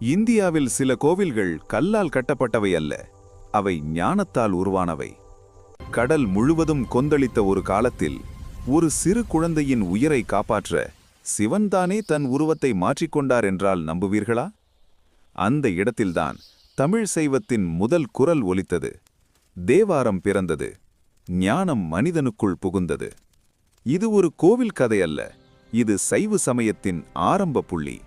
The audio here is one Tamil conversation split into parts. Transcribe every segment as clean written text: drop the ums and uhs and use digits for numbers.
இந்தியாவில் சில கோவில்கள் கல்லால் கட்டப்பட்டவை அல்ல, அவை ஞானத்தால் உருவானவை. கடல் முழுவதும் கொந்தளித்த ஒரு காலத்தில் ஒரு சிறு குழந்தையின் உயிரை காப்பாற்ற சிவன்தானே தன் உருவத்தை மாற்றிக்கொண்டார் என்றால் நம்புவீர்களா? அந்த இடத்தில்தான் தமிழ் சைவத்தின் முதல் குரல் ஒலித்தது. தேவாரம் பிறந்தது. ஞானம் மனிதனுக்குள் புகுந்தது. இது ஒரு கோவில் கதை அல்ல, இது சைவ சமயத்தின் ஆரம்ப புள்ளி.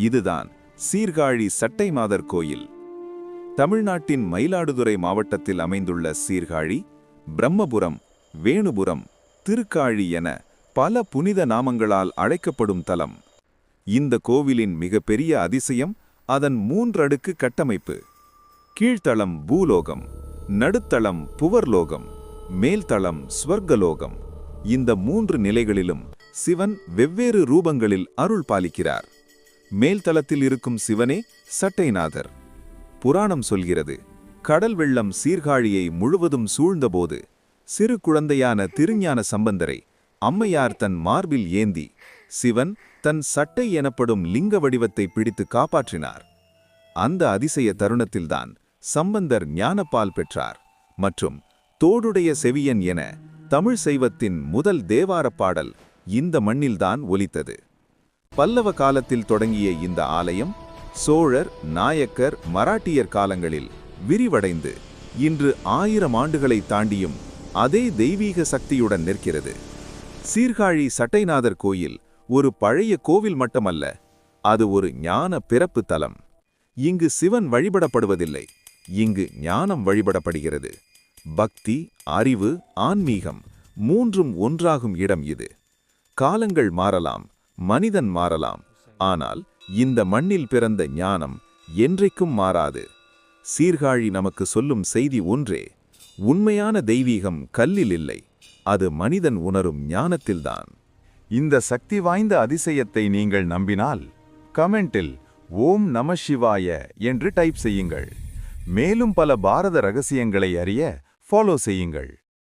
இதுதான் சீர்காழி சட்டைமாதர் கோயில். தமிழ்நாட்டின் மயிலாடுதுறை மாவட்டத்தில் அமைந்துள்ள சீர்காழி, பிரம்மபுரம், வேணுபுரம், திருக்காழி என பல புனித நாமங்களால் அழைக்கப்படும் தலம். இந்த கோவிலின் மிகப்பெரிய அதிசயம் அதன் 3 அடுக்கு கட்டமைப்பு. கீழ்த்தளம் பூலோகம், நடுத்தளம் புவர்லோகம், மேல்தளம் ஸ்வர்கலோகம். இந்த 3 நிலைகளிலும் சிவன் வெவ்வேறு ரூபங்களில் அருள் பாலிக்கிறார். மேல்தளத்தில் இருக்கும் சிவனே சட்டைநாதர். புராணம் சொல்கிறது, கடல் வெள்ளம் சீர்காழியை முழுவதும் சூழ்ந்தபோது சிறு குழந்தையான திருஞான சம்பந்தரை அம்மையார் தன் மார்பில் ஏந்தி சிவன் தன் சட்டை எனப்படும் லிங்க வடிவத்தை பிடித்து காப்பாற்றினார். அந்த அதிசய தருணத்தில்தான் சம்பந்தர் ஞானப்பால் பெற்றார். மற்றும் தோடுடைய செவியன் என தமிழ் சைவத்தின் முதல் தேவாரப் பாடல் இந்த மண்ணில்தான் ஒலித்தது. பல்லவ காலத்தில் தொடங்கிய இந்த ஆலயம் சோழர், நாயக்கர், மராட்டியர் காலங்களில் விரிவடைந்து இன்று 1000 ஆண்டுகளை தாண்டியும் அதே தெய்வீக சக்தியுடன் நிற்கிறது. சீர்காழி சட்டைநாதர் கோயில் ஒரு பழைய கோவில் மட்டுமல்ல, அது ஒரு ஞான பிறப்பு தலம். இங்கு சிவன் வழிபடப்படுவதில்லை, இங்கு ஞானம் வழிபடப்படுகிறது. பக்தி, அறிவு, ஆன்மீகம் 3ம் ஒன்றாகும் இடம் இது. காலங்கள் மாறலாம், மனிதன் மாறலாம், ஆனால் இந்த மண்ணில் பிறந்த ஞானம் என்றைக்கும் மாறாது. சீர்காழி நமக்கு சொல்லும் செய்தி ஒன்றே, உண்மையான தெய்வீகம் கல்லில் இல்லை, அது மனிதன் உணரும் ஞானத்தில்தான். இந்த சக்தி வாய்ந்த அதிசயத்தை நீங்கள் நம்பினால் கமெண்டில் ஓம் நம சிவாய என்று டைப் செய்யுங்கள். மேலும் பல பாரத ரகசியங்களை அறிய ஃபாலோ செய்யுங்கள்.